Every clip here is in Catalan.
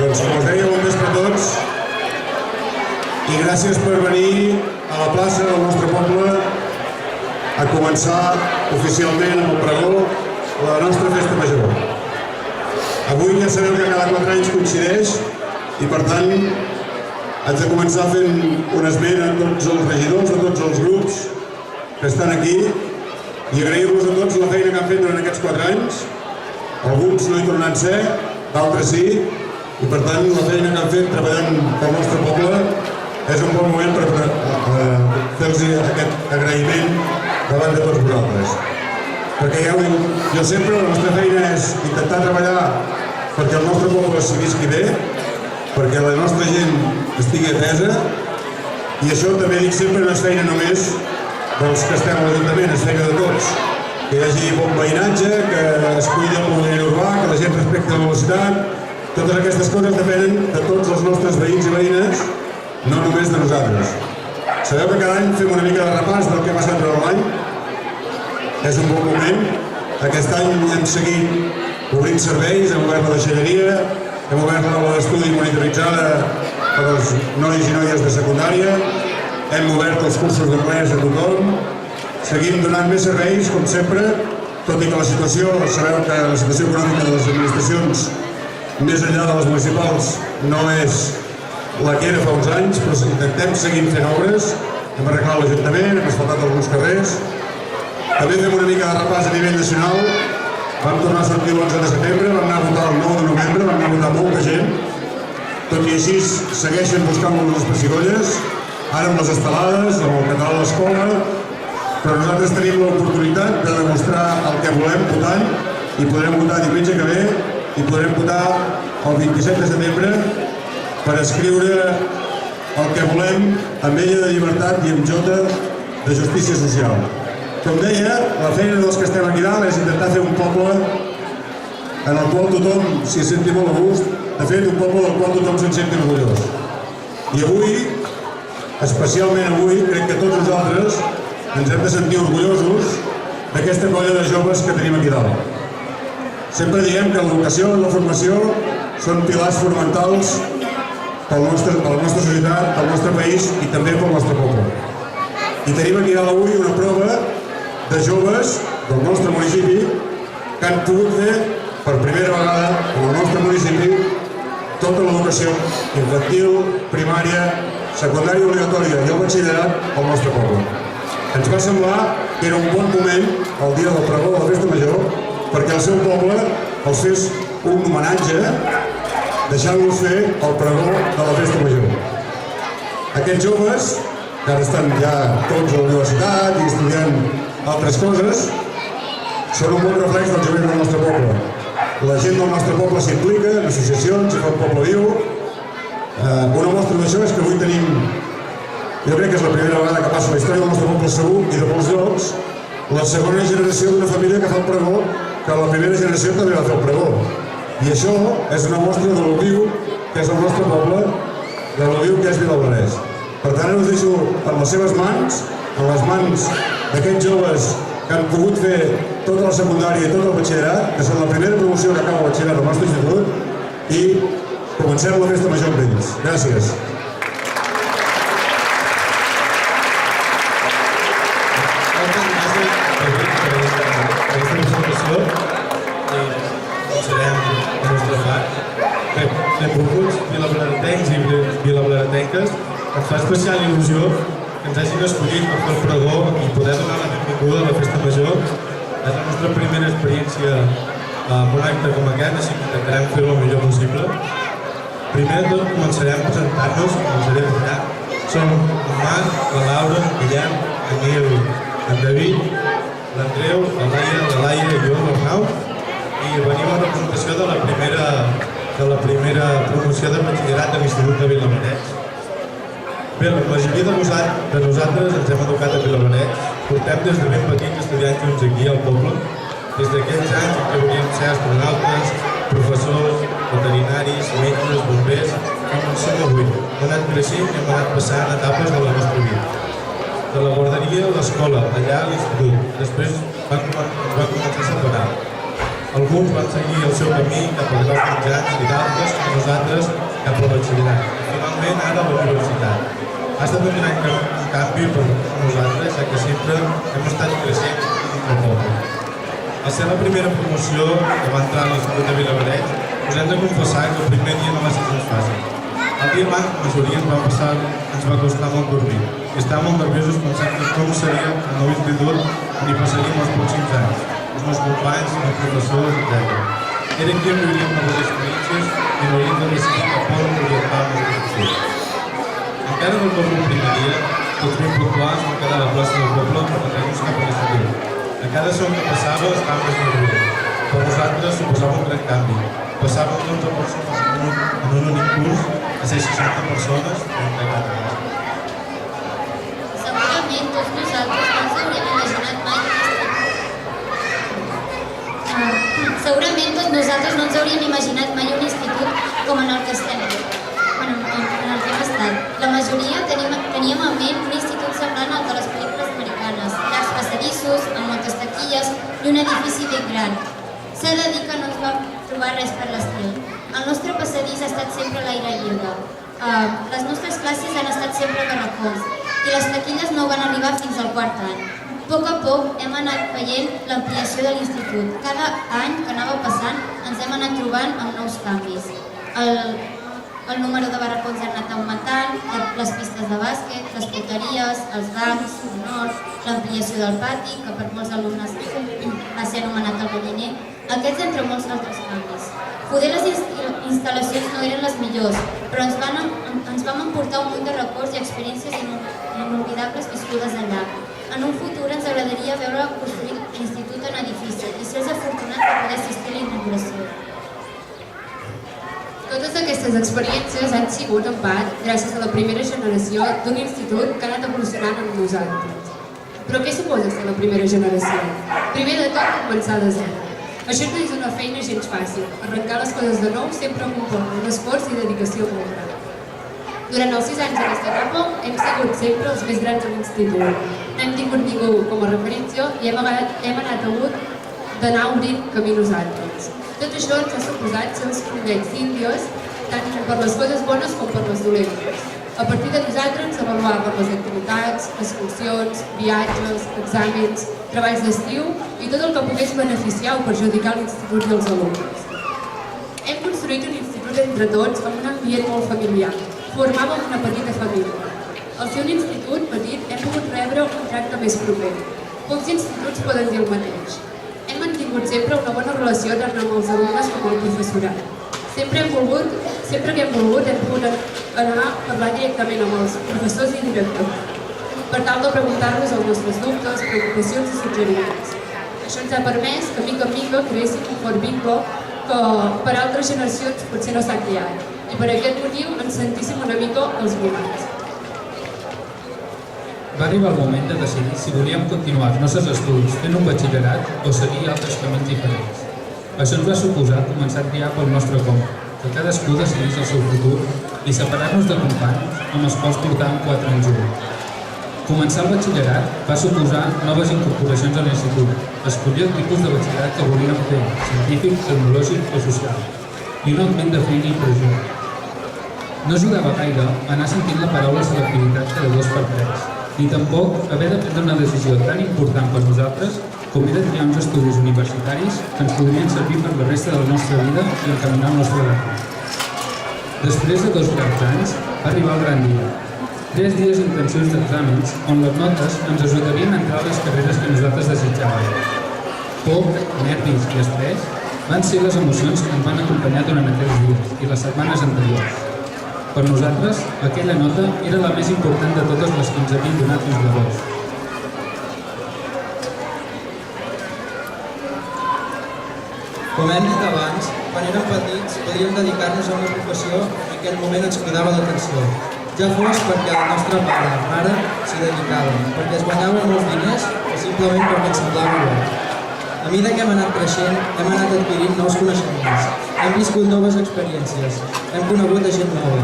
Doncs com us deia, bon vespre a tots i gràcies per venir a la plaça del nostre poble a començar oficialment amb el pregó la nostra festa major. Avui ja sabeu que cada 4 anys coincideix i per tant haig de començar fent un esment a tots els regidors, a tots els grups que estan aquí i agrair-vos a tots la feina que han fet durant aquests 4 anys. Alguns no hi tornaran a ser, d'altres sí, i per tant la feina que han fet treballant pel nostre poble és un bon moment per fer-los aquest agraïment davant de tots vosaltres. Perquè ja ho dic, jo sempre la nostra feina és intentar treballar perquè el nostre poble s'hi visqui bé, perquè la nostra gent estigui atesa, i això també dic sempre no és feina només dels que estem a l'Ajuntament, és feina de tots. Que hi hagi bon veïnatge, que es cuidi el mobiliari urbà, que la gent respecti la velocitat, totes aquestes coses depenen de tots els nostres veïns i veïnes, no només de nosaltres. Sabeu que cada any fem una mica de repàs del que ha passat durant l'any? És un bon moment. Aquest any hem seguit obrint serveis, hem obert la deixalleria, hem obert l'aula d'estudi monitoritzada per als nois i noies de secundària, hem obert els cursos d'anglès a tothom, seguim donant més serveis, com sempre, tot i que la situació, sabeu que la situació econòmica de les administracions, més enllà de les municipals, no és la que era fa uns anys, però intentem seguir fent obres, hem arreglat l'Ajuntament, hem asfaltat alguns carrers, també fem una mica de repàs a nivell nacional, vam tornar a sortir l'11 de setembre, vam anar a votar el 9 de novembre, vam anar a votar molta gent, tot i així segueixen buscant-nos les pessigolles, ara amb les estelades, amb el català a l'escola, però nosaltres tenim l'oportunitat de demostrar el que volem votant i podrem votar diumenge que ve i podrem votar el 27 de setembre per escriure el que volem amb ella de llibertat i amb jota de justícia social. Com deia, la feina dels que estem aquí dalt és intentar fer un poble en el qual tothom s'hi senti molt a gust, de fet un poble del qual tothom se'n senti orgullós. I avui, especialment avui, crec que tots nosaltres ens hem de sentir orgullosos d'aquesta colla de joves que tenim aquí dalt. Sempre diem que l'educació i la formació són pilars fonamentals per la nostra societat, pel nostre país i també pel nostre poble. I tenim aquí dalt avui una prova de joves del nostre municipi que han pogut fer per primera vegada en el nostre municipi tota l'educació infantil, primària, secundària obligatòria i el batxillerat al nostre poble. Ens va semblar que era un bon moment, el dia del pregó de la festa major, perquè el seu poble els fes un homenatge deixant-los fer el pregó de la festa major. Aquests joves, que ara estan ja tots a la universitat i estudiant altres coses, són un bon reflex del jovent del nostre poble. La gent del nostre poble s'implica en associacions i fa un poble viu. Una mostra d'això és que avui tenim, jo crec que és la primera vegada que passa la història del nostre poble segur i de molts llocs, la segona generació d'una família que fa el pregó, que la primera generació també va fer el pregó. I això és una mostra de lo viu que és el nostre poble, de lo viu que és Vilablarès. Per tant, ara us deixo en les seves mans, en les mans d'aquests joves que han pogut fer tota la secundària i tot el batxillerat, que són la primera promoció que acaba el batxillerat al nostre institut, i comencem la festa major amb ells. Gràcies. Benvolguts vilablaretencs i vilablaretenques, ens fa especial il·lusió que ens hagin escollit per fer el pregó i poder donar la benvinguda a la festa major. És la nostra primera experiència amb un acte com aquest, així que intentarem fer-ho el millor possible. Primer de tot començarem presentant-nos, començarem allà. Som en Marc, la Laura, en Guillem, en Nil, en David, l'Andreu, la Laia i jo, l'Arnau, i venim a representació de la primera promoció de batxillerat de l'Institut de Vilablareix. Bé, la majoria de nosaltres ens hem educat a Vilablareix. Portem des de ben petits estudiant junts aquí al poble, des d'aquells anys en què volíem ser astronautes, professors, veterinaris, metges, bombers, com en som avui. Hem anat creixent i hem anat passant etapes de la nostra vida. De la guarderia a l'escola, allà a l'institut. Després ens van començar a separar. Alguns van seguir el seu camí cap a graus mitjans i d'altres, com nosaltres, cap al batxillerat. Finalment, ara a la universitat. Ha estat un gran canvi per nosaltres, ja que sempre hem estat creixent dins del poble. Al ser la primera promoció que va entrar a l'Institut de Vilablareix, us hem de confessar que el primer dia no va ser gens fàcil. El dia abans, la majoria ens va costar molt dormir i estàvem molt nerviosos pensant com seria el nou institut on hi passaríem els pròxims anys, els meus companys, els professors, etc. Era aquí on viuríem noves experiències i no hauríem de decidir cap on orientar el nostre futur. Encara recordo el primer dia, tots ben puntuals vam quedar a la plaça del poble per anar-nos cap a l'institut. A cada segon que passava estàvem més nerviosos. Per nosaltres suposava un gran canvi. Passàvem d'11 persones en un únic curs a ser 60 persones en cada classe. Segurament tots nosaltres no ens hauríem imaginat mai un institut com en el que estem, en el que hem estat. La majoria teníem en ment un institut semblant al de les pel·lícules americanes, llargs passadissos, amb moltes taquilles i un edifici ben gran. S'ha de dir que no ens vam trobar res per l'estil. El nostre passadís ha estat sempre a l'aire lliure. Les nostres classes han estat sempre a barracons i les taquilles no van arribar fins al quart any. A poc hem anat veient l'ampliació de l'institut. Cada any que anava passant ens hem anat trobant amb nous canvis. El número de barracons ha anat augmentant, les pistes de bàsquet, les porteries, els bancs, l'honor, l'ampliació del pati, que per molts alumnes va ser anomenat el galliner, aquests entre molts altres canvis. Poder les instal·lacions no eren les millors, però ens vam emportar un munt de records i experiències inolvidables viscudes allà. En un futur ens agradaria veure construir l'institut en edifici i ser els afortunats de poder assistir a la inauguració. Totes aquestes experiències han sigut en part gràcies a la primera generació d'un institut que ha anat evolucionant amb nosaltres. Però què suposa ser la primera generació? Primer de tot, començar de zero. Això no és una feina gens fàcil. Arrencar les coses de nou sempre comporta un esforç i dedicació molt gran. Durant els 6 anys d'aquesta etapa hem sigut sempre els més grans de l'institut. No hem tingut ningú com a referència i hem anat hagut d'anar obrint camí nosaltres. Tot això ens ha suposat ser els convents índios, tant per les coses bones com per les dolentes. A partir de nosaltres avaluàvem les activitats, excursions, viatges, exàmens, treballs d'estiu i tot el que pogués beneficiar o perjudicar l'institut i els alumnes. Hem construït un institut entre tots amb un ambient molt familiar. Formàvem una petita família. Al ser un institut petit hem pogut rebre un tracte més proper. Pocs instituts poden dir el mateix. Hem mantingut sempre una bona relació tant amb els alumnes com el professorat. Sempre que hem volgut hem pogut anar a parlar directament amb els professors i directors per tal de preguntar-los els nostres dubtes, preocupacions i suggeriments. Això ens ha permès que mica en mica creéssim un fort vincle que per altres generacions potser no s'ha creat i per aquest motiu ens sentíssim una mica els mimats. Va arribar el moment de decidir si volíem continuar els nostres estudis fent un batxillerat o seguir altres camins diferents. Això ens va suposar començar a triar pel nostre compte, que cadascú decidís el seu futur i separar-nos de companys amb els quals portàvem 4 anys junts. Començar el batxillerat va suposar noves incorporacions a l'institut, escollir el tipus de batxillerat que volíem fer, científic, tecnològic o social, i un augment de feina i pressió. No ajudava gaire anar sentint la paraula selectivitat cada 2 per 3, ni tampoc haver de prendre una decisió tan important per nosaltres com era triar uns estudis universitaris que ens podrien servir per la resta de la nostra vida i encaminar el nostre futur. Després de 2 llargs anys, va arribar el gran dia. 3 dies intensius d'exàmens on les notes ens ajudarien a entrar a les carreres que nosaltres desitjàvem. Por, nervis i estrès van ser les emocions que ens van acompanyar durant aquells dies i les setmanes anteriors. Per nosaltres, aquella nota era la més important de totes les que ens havien donat fins llavors. Com hem dit abans, quan érem petits podíem dedicar-nos a una professió que en aquell moment ens cridava l'atenció. Ja fos perquè la nostra mare s'hi dedicava, perquè es guanyaven molts diners o simplement perquè ens semblava bo. A mesura que hem anat creixent, hem anat adquirint nous coneixements, hem viscut noves experiències, hem conegut a gent nova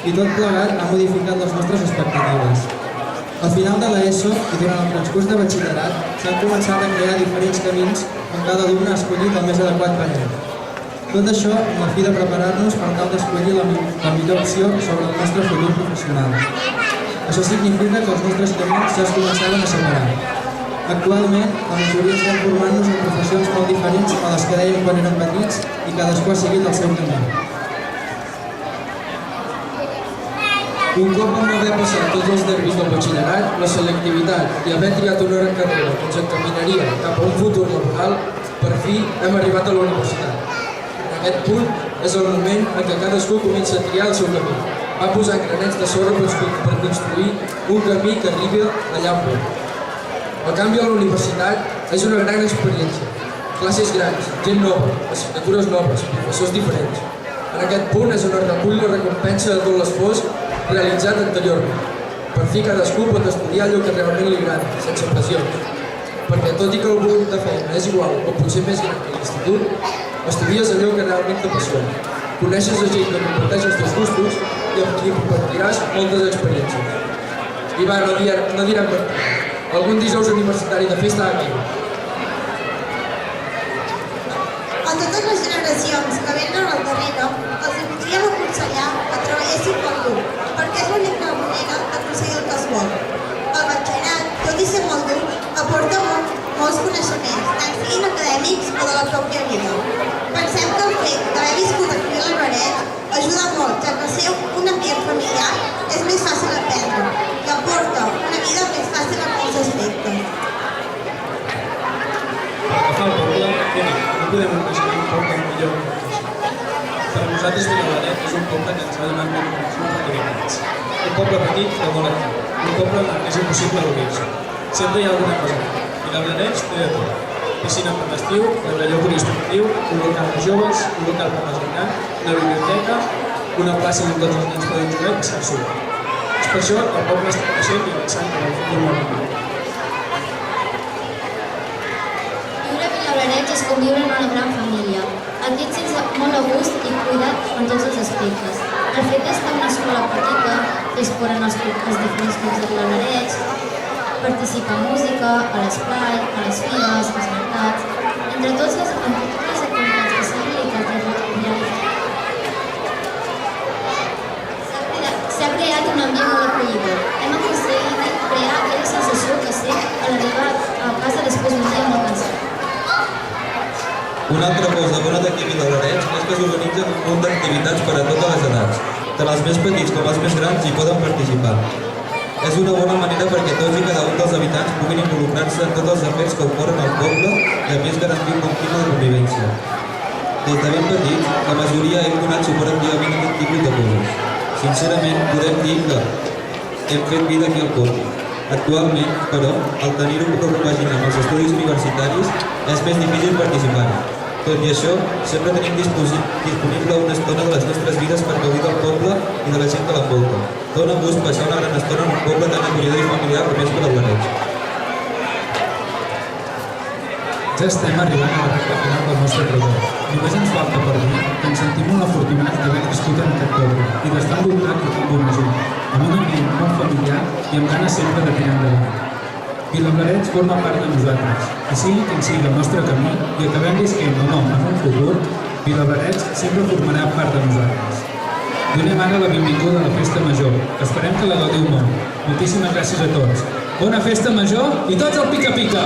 i tot plegat ha modificat les nostres expectatives. Al final de l'ESO i durant el transcurs de batxillerat s'han començat a crear diferents camins on cada alumne ha escollit el més adequat per ell. Tot això amb la fi de preparar-nos per tal d'escollir la millor opció sobre el nostre futur professional. Això significa que els nostres camins ja es començaven a separar. Actualment, la majoria estem formant-nos en professions molt diferents a les que dèiem quan érem petits i cadascú ha seguit el seu camí. Un cop vam haver passat tots els nervis del batxillerat, la selectivitat i haver triat una carrera que ens encaminaria cap a un futur laboral, per fi hem arribat a la universitat. En aquest punt és el moment en què cadascú comença a triar el seu camí. Va posar granets de sorra per construir un camí que arribi allà on vol. El canvi a la universitat és una gran experiència. Classes grans, gent nova, assignatures noves, professors diferents. En aquest punt és on es recull la recompensa de tot l'esforç realitzat anteriorment. Per fi cadascú pot estudiar allò que realment li agrada, sense pressions. Perquè tot i que el volum de feina és igual o potser més gran que l'institut, estudies allò que realment t'apassiona. Coneixes a gent que comparteix els teus gustos i amb qui compartiràs moltes experiències. I va, no direm mentir. Algun dijous universitari de festa a mi. A totes les generacions que venen al darrere, els voldríem aconsellar a treballessin pel dur, perquè és l'única manera d'aconseguir el que es vol. El batxillerat, tot i ser molt dur, aporta molts coneixements, tant siguin acadèmics o de la pròpia vida. Pensem que el fet d'haver viscut aquí a l'Alberet ajuda molt, ja que ser un ambient familiar és més fàcil aprendre i aporta una vida més fàcil en molts aspectes. Agafar el poble, no podem imaginar un poble millor que això. Per a nosaltres Vilaveret és un poble que ens ha donat moltes oportunitats. Un poble petit que molt actiu, un poble en què és impossible obrir-se. Sempre hi ha alguna cosa. Vilaveret té de tot. Piscina per l'estiu, pavelló poliesportiu, un local de joves, un local per l'esmorzar, una biblioteca, una plaça on tots els nens poden jugar i passar-s'ho bé. És per això que el poble està creixent i avançant cap al futur molt millor. Vilaveret és com viure en una gran família. Aquí et sents molt a gust i cuidat en tots els aspectes. El fet d'estar en una escola petita, fer esport en els diferents clubs de Vilaveret, participar en música, a l'esplai, a les fires, als mercats, entre totes les activitats que s'han realitzat. S'ha creat un ambient molt acollidor. Hem aconseguit crear aquella sensació que sé a l'arribar a casa després d'un dia molt cansat. Una altra cosa bona d'aquí a Vilaveret és que s'organitzen un munt d'activitats per a totes les edats. Tant els més petits com els més grans hi poden participar. És una bona manera perquè tots i cada un dels habitants puguin involucrar-se en tots els afers que ocorren al poble i a més garantir un clima de convivència. Des de ben petits, la majoria hem donat suport activament a aquest tipus de coses. Sincerament, podem dir que hem fet vida aquí al poble. Actualment, però, al tenir-ho per compaginar amb els estudis universitaris, és més difícil participar-hi. Tot i això, sempre tenim disponible una estona de les nostres vides per gaudir del poble i de la gent que l'envolta. Dóna gust passar una gran estona en un poble tan acollidor i familiar com és Vilaveret. Ja estem arribant a la recta final del nostre programa. Només ens falta per dir que ens sentim molt afortunats d'haver viscut en aquest poble i d'estar envoltats de tant bona gent, amb un ambient molt familiar i amb ganes sempre de tirar endavant. Vilaveret forma part de nosaltres, i sigui quin sigui el nostre camí i acabem visquent o no en un futur, Vilaveret sempre formarà part de nosaltres. Donem ara la benvinguda a la Festa Major. Esperem que la gaudiu molt. Moltíssimes gràcies a tots. Bona Festa Major i tots al pica-pica!